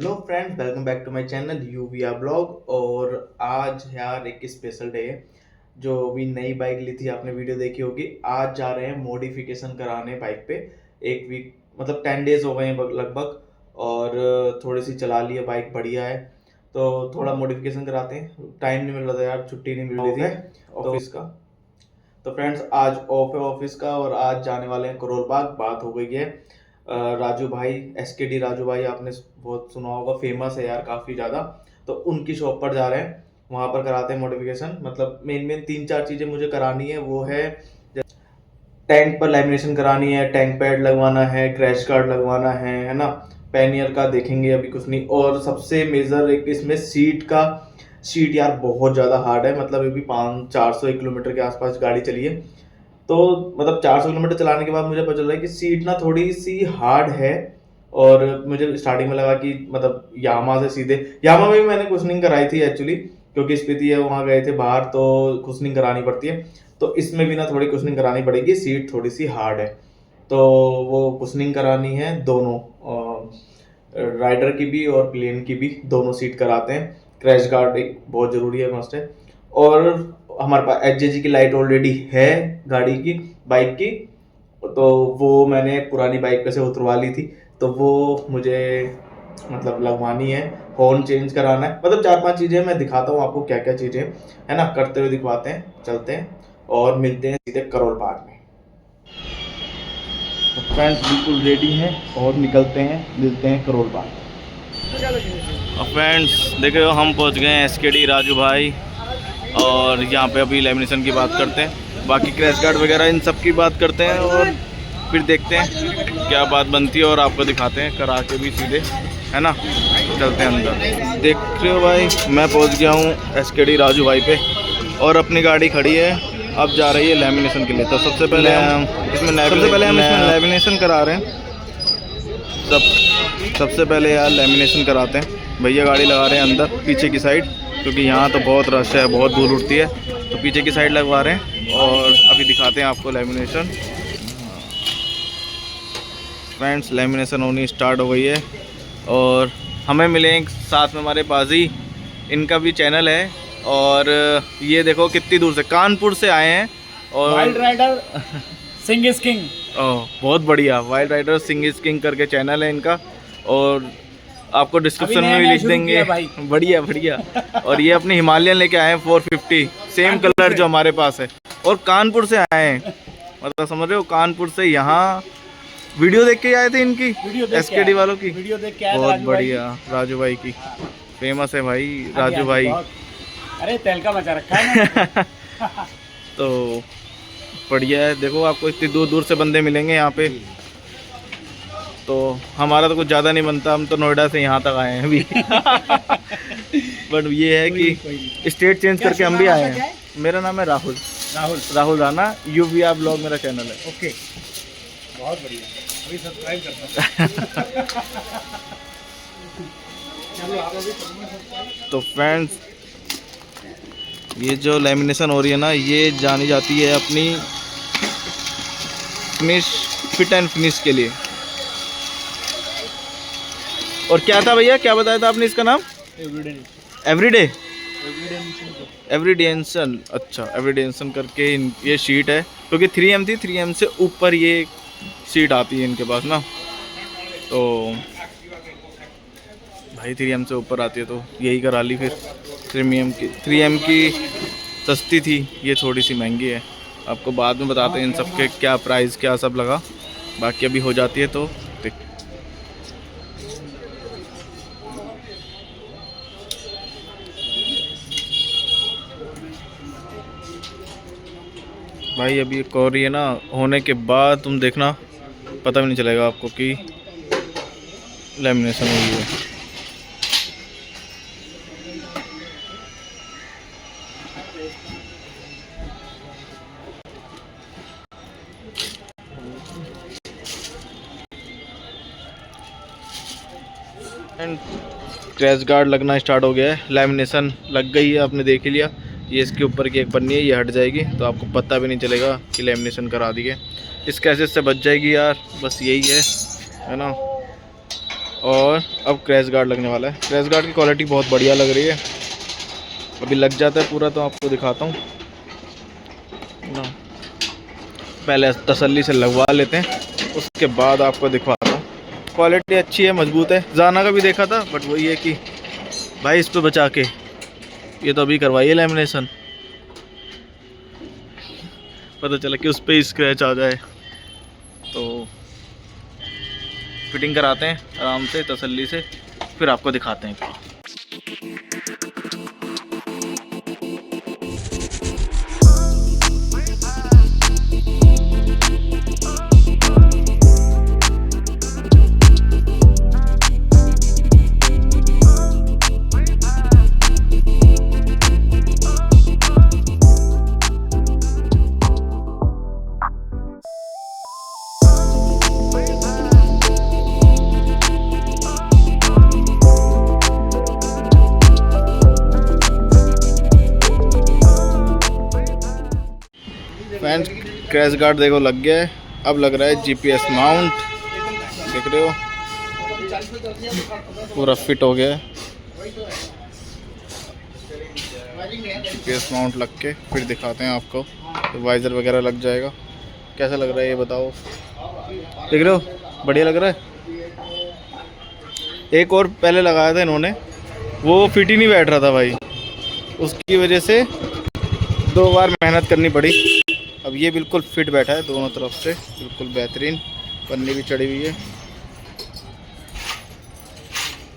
Hello friends, welcome back to my channel यूवीआर blog. और आज यार एक स्पेशल डे है। जो अभी नई बाइक ली थी, आपने वीडियो देखी होगी। आज जा रहे हैं मॉडिफिकेशन कराने बाइक पे। एक वीक मतलब 10 डेज हो गए हैं लगभग। और थोड़ी सी चला ली है बाइक, बढ़िया है। तो थोड़ा मॉडिफिकेशन कराते हैं। टाइम नहीं मिल रहा था यार, छुट्टी नहीं मिल रही थी ऑफिस का। तो फ्रेंड्स आज ऑफ है ऑफिस का और आज जाने वाले हैं करोल बाग। बात हो गई है राजू भाई, एसकेडी राजू भाई, आपने बहुत सुना होगा, फेमस है यार काफ़ी ज़्यादा। तो उनकी शॉप पर जा रहे हैं, वहाँ पर कराते हैं मॉडिफिकेशन। मतलब मेन 3-4 चीज़ें मुझे करानी है। वो है टैंक पर लैमिनेशन करानी है, टैंक पैड लगवाना है, क्रैश गार्ड लगवाना है ना। पैनियर का देखेंगे, अभी कुछ नहीं। और सबसे मेजर एक इसमें सीट यार बहुत ज़्यादा हार्ड है। मतलब अभी 400 किलोमीटर के आसपास गाड़ी चली है। तो मतलब 400 किलोमीटर चलाने के बाद मुझे पता चल रहा है कि सीट ना थोड़ी सी हार्ड है। और मुझे स्टार्टिंग में लगा कि मतलब यामा से सीधे, यामा में भी मैंने कुशनिंग कराई थी एक्चुअली, क्योंकि स्पीति है वहाँ गए थे बाहर तो कुशनिंग करानी पड़ती है। तो इसमें भी ना थोड़ी कुशनिंग करानी पड़ेगी, सीट थोड़ी सी हार्ड है। तो वो कुशनिंग करानी है दोनों, राइडर की भी और प्लेन की भी, दोनों सीट कराते हैं। क्रैश गार्ड एक बहुत ज़रूरी है, मस्ट है। और हमारे पास एचजेजी की लाइट ऑलरेडी है गाड़ी की, बाइक की। तो वो मैंने पुरानी बाइक पे से उतरवा ली थी, तो वो मुझे मतलब लगवानी है। हॉर्न चेंज कराना है। मतलब 4-5 चीज़ें मैं दिखाता हूँ आपको, क्या क्या चीज़ें है ना, करते हुए दिखवाते हैं। चलते हैं और मिलते हैं सीधे करोल बाग में। तो फ्रेंड्स बिल्कुल रेडी हैं और निकलते हैं, मिलते हैं करोल बाग। फ्रेंड्स देखो, हम पहुंच गए हैं एसकेडी राजू भाई। और यहाँ पे अभी लेमिनेशन की बात करते हैं, बाकी क्रैश गार्ड वगैरह इन सब की बात करते हैं। और फिर देखते हैं क्या बात बनती है और आपको दिखाते हैं करा के भी सीधे, है ना। चलते हैं अंदर। देख रहे हो भाई, मैं पहुंच गया हूँ एसकेडी राजू भाई पे और अपनी गाड़ी खड़ी है। अब जा रही है लेमिनेशन के लिए। तो सबसे पहले हम इसमें लेमिनेशन करा रहे हैं। सबसे पहले यार लेमिनेशन कराते हैं। भैया गाड़ी लगा रहे हैं अंदर पीछे की साइड, क्योंकि यहाँ तो बहुत रश है, बहुत धूल उठती है। तो पीछे की साइड लगवा रहे हैं और अभी दिखाते हैं आपको लेमिनेशन। फ्रेंड्स लेमिनेशन होनी स्टार्ट हो गई है और हमें मिले साथ में हमारे बाजी, इनका भी चैनल है। और ये देखो कितनी दूर से, कानपुर से आए हैं। और wild rider Singh is king. ओह बहुत बढ़िया, wild rider Singh is king करके चैनल है इनका। और आपको डिस्क्रिप्शन में भी लिख देंगे। बढ़िया बढ़िया। और ये अपने हिमालयन लेके आए हैं 450, सेम कलर जो हमारे पास है। और कानपुर से आए हैं, मतलब समझ रहे हो, कानपुर से यहाँ वीडियो देख के आए थे इनकी, एसकेडी वालों की। वीडियो देख के आए बहुत बढ़िया, राजू भाई की फेमस है भाई राजू भाई। अरे तेल का मचा रखा है। तो बढ़िया है। देखो आपको इतनी दूर दूर से बंदे मिलेंगे यहाँ पे। तो हमारा तो कुछ ज़्यादा नहीं बनता, हम तो नोएडा से यहाँ तक आए हैं अभी। बट ये है कि स्टेट चेंज करके हम भी आए हैं। मेरा नाम है राहुल राणा। यूवीआर ब्लॉग मेरा चैनल है। ओके, बहुत बढ़िया, अभी सब्सक्राइब करता हूं। तो फ्रेंड्स ये जो लेमिनेशन हो रही है ना, ये जानी जाती है अपनी फिट एंड फिनिश के लिए। और क्या था भैया, क्या बताया था आपने इसका नाम? एवरीडेंसन। अच्छा, एवरीडेंसन करके ये शीट है, क्योंकि 3M थी, 3M से ऊपर ये सीट आती है इनके पास ना। तो भाई 3M से ऊपर आती है तो यही करा ली फिर। 3M की सस्ती थी, ये थोड़ी सी महंगी है। आपको बाद में बताते हैं इन सब के क्या प्राइस क्या सब लगा। बाकी अभी हो जाती है तो भाई अभी एक और ये ना होने के बाद तुम देखना, पता भी नहीं चलेगा आपको कि लेमिनेशन हुई है। एंड क्रैश गार्ड लगना स्टार्ट हो गया है, लेमिनेशन लग गई है, आपने देख ही लिया। ये इसके ऊपर की एक पन्नी है, ये हट जाएगी तो आपको पता भी नहीं चलेगा कि लेमिनेशन करा दी है। इस कैसेट से बच जाएगी यार, बस यही है ना। और अब क्रैश गार्ड लगने वाला है। क्रैश गार्ड की क्वालिटी बहुत बढ़िया लग रही है। अभी लग जाता है पूरा तो आपको दिखाता हूँ ना। पहले तसल्ली से लगवा लेते हैं, उसके बाद आपको दिखवाता हूँ। क्वालिटी अच्छी है, मजबूत है। जाना का भी देखा था, बट वही है कि भाई इस पे बचा के ये तो अभी करवाइए लैमिनेशन, पता चला कि उस पर स्क्रैच आ जाए। तो फिटिंग कराते हैं आराम से तसल्ली से, फिर आपको दिखाते हैं। फ्रेंड्स क्रैश गार्ड देखो लग गया है। अब लग रहा है जीपीएस माउंट, देख रहे हो पूरा फिट हो गया है। जीपीएस माउंट लग के फिर दिखाते हैं आपको, तो वाइज़र वगैरह लग जाएगा। कैसा लग रहा है ये बताओ, देख रहे हो बढ़िया लग रहा है। एक और पहले लगाया था इन्होंने, वो फिट ही नहीं बैठ रहा था भाई, उसकी वजह से 2 बार मेहनत करनी पड़ी। अब ये बिल्कुल फिट बैठा है दोनों तरफ से, बिल्कुल बेहतरीन। पन्नी भी चढ़ी हुई है।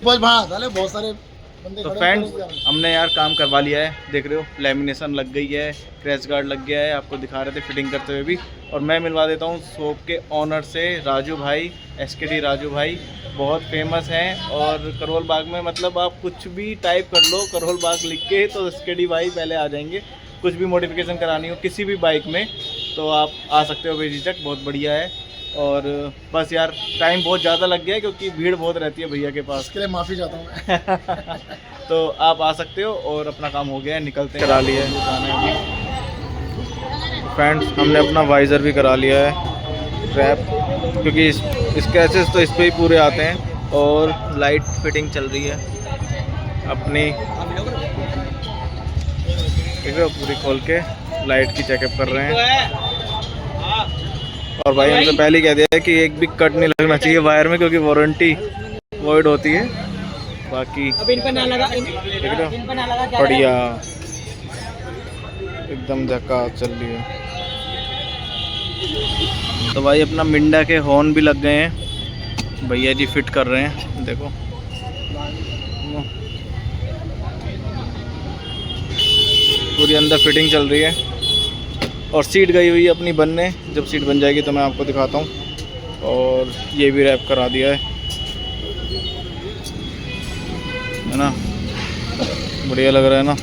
बहुत सारे बंदे तो फ्रेंड्स हमने यार काम करवा लिया है, देख रहे हो लेमिनेशन लग गई है, क्रैश गार्ड लग गया है। आपको दिखा रहे थे फिटिंग करते हुए भी। और मैं मिलवा देता हूँ शॉप के ऑनर से, राजू भाई, SKD राजू भाई, बहुत फेमस हैं। और करोल बाग में मतलब आप कुछ भी टाइप कर लो करोल बाग लिख के, तो SKD भाई पहले आ जाएंगे। कुछ भी मॉडिफिकेशन करानी हो किसी भी बाइक में तो आप आ सकते हो बेझिझक, बहुत बढ़िया है। और बस यार टाइम बहुत ज़्यादा लग गया है क्योंकि भीड़ बहुत रहती है भैया के पास, इसके लिए माफ़ी चाहता हूँ मैं। तो आप आ सकते हो। और अपना काम हो गया है, निकलते हैं, करा लिया है फ्रेंड्स। हमने अपना वाइज़र भी करा लिया है ट्रैप, क्योंकि स्क्रैचेस तो इस पर ही पूरे आते हैं। और लाइट फिटिंग चल रही है अपनी, ठीक है, पूरी खोल के लाइट की चेकअप कर रहे हैं। और भाई हमसे पहले ही कह दिया है कि एक भी कट नहीं लगना चाहिए वायर में, क्योंकि वारंटी वॉइड होती है। बाकी अब इन पर ना लगा, बढ़िया एकदम झकास चल रही है। तो भाई अपना मिंडा के हॉर्न भी लग गए हैं, भैया जी फिट कर रहे हैं, देखो पूरी अंदर फिटिंग चल रही है। और सीट गई हुई है अपनी बनने, जब सीट बन जाएगी तो मैं आपको दिखाता हूँ। और ये भी रैप करा दिया है ना, बढ़िया लग रहा है ना।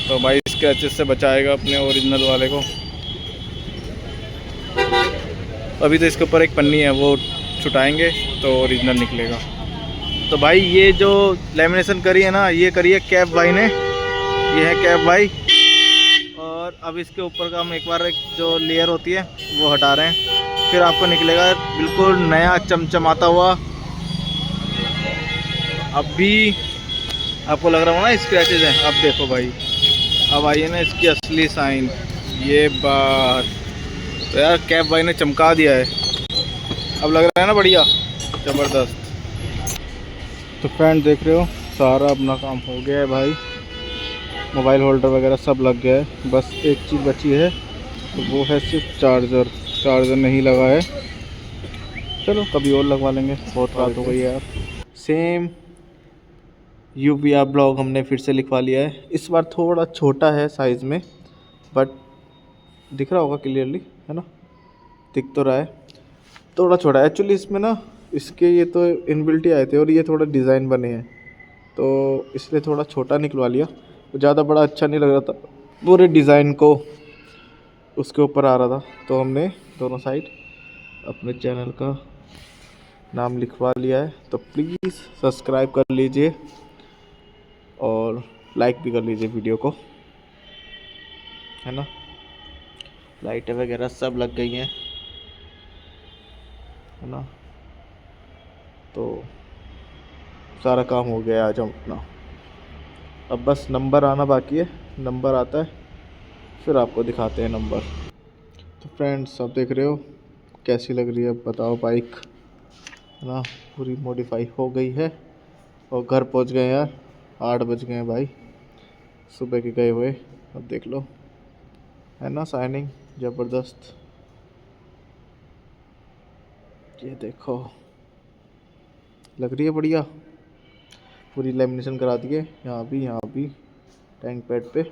तो भाई स्क्रैचेस से बचाएगा अपने ओरिजिनल वाले को। अभी तो इसके ऊपर एक पन्नी है, वो छुटाएंगे तो ओरिजिनल निकलेगा। तो भाई ये जो लेमिनेशन करी है ना, ये करी है कैप भाई ने, ये है कैप भाई। और अब इसके ऊपर का हम एक बार एक जो लेयर होती है वो हटा रहे हैं, फिर आपको निकलेगा बिल्कुल नया चमचमाता हुआ। अब भी आपको लग रहा होगा ना स्क्रैचेज हैं, अब देखो भाई, अब आइए ना इसकी असली साइन, ये बात। तो यार कैप भाई ने चमका दिया है, अब लग रहा है ना बढ़िया, ज़बरदस्त। तो फ्रेंड देख रहे हो सारा अपना काम हो गया है भाई, मोबाइल होल्डर वगैरह सब लग गया है। बस एक चीज़ बची है, तो वो है सिर्फ चार्जर। चार्जर नहीं लगा है, चलो कभी और लगवा लेंगे, बहुत रात हो गई है यार। सेम UVR ब्लॉग हमने फिर से लिखवा लिया है, इस बार थोड़ा छोटा है साइज़ में, बट दिख रहा होगा क्लियरली, है ना, दिख तो रहा है। थोड़ा छोटा है एक्चुअली, इसमें ना इसके ये तो इनबिल्ट ही आए थे और ये थोड़ा डिज़ाइन बने हैं, तो इसलिए थोड़ा छोटा निकलवा लिया। ज़्यादा बड़ा अच्छा नहीं लग रहा था, पूरे डिज़ाइन को उसके ऊपर आ रहा था, तो हमने दोनों साइड अपने चैनल का नाम लिखवा लिया है। तो प्लीज़ सब्सक्राइब कर लीजिए और लाइक भी कर लीजिए वीडियो को, है ना। लाइटें वगैरह सब लग गई हैं, है ना। तो सारा काम हो गया आज हम अपना। अब बस नंबर आना बाकी है, नंबर आता है फिर आपको दिखाते हैं नंबर। तो फ्रेंड्स आप देख रहे हो कैसी लग रही है बताओ बाइक, है ना, पूरी मॉडिफाई हो गई है। और घर पहुंच गए यार, 8 बज गए हैं भाई सुबह के गए हुए। अब देख लो, है ना शाइनिंग ज़बरदस्त। ये देखो लग रही है बढ़िया, पूरी लेमिनेशन करा दी है यहाँ भी टैंक पैड पे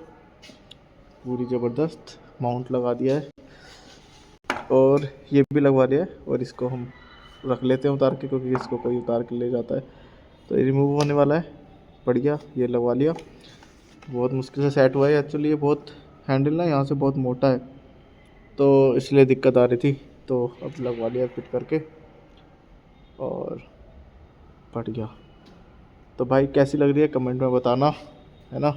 पूरी ज़बरदस्त माउंट लगा दिया है। और ये भी लगवा लिया है और इसको हम रख लेते हैं उतार के, क्योंकि इसको कोई उतार के ले जाता है तो ये रिमूव होने वाला है। बढ़िया, ये लगवा लिया, बहुत मुश्किल से सेट हुआ है एक्चुअली। ये बहुत हैंडल ना यहाँ से बहुत मोटा है तो इसलिए दिक्कत आ रही थी, तो अब लगवा लिया फिट करके। और बढ़िया, तो भाई कैसी लग रही है कमेंट में बताना, है ना।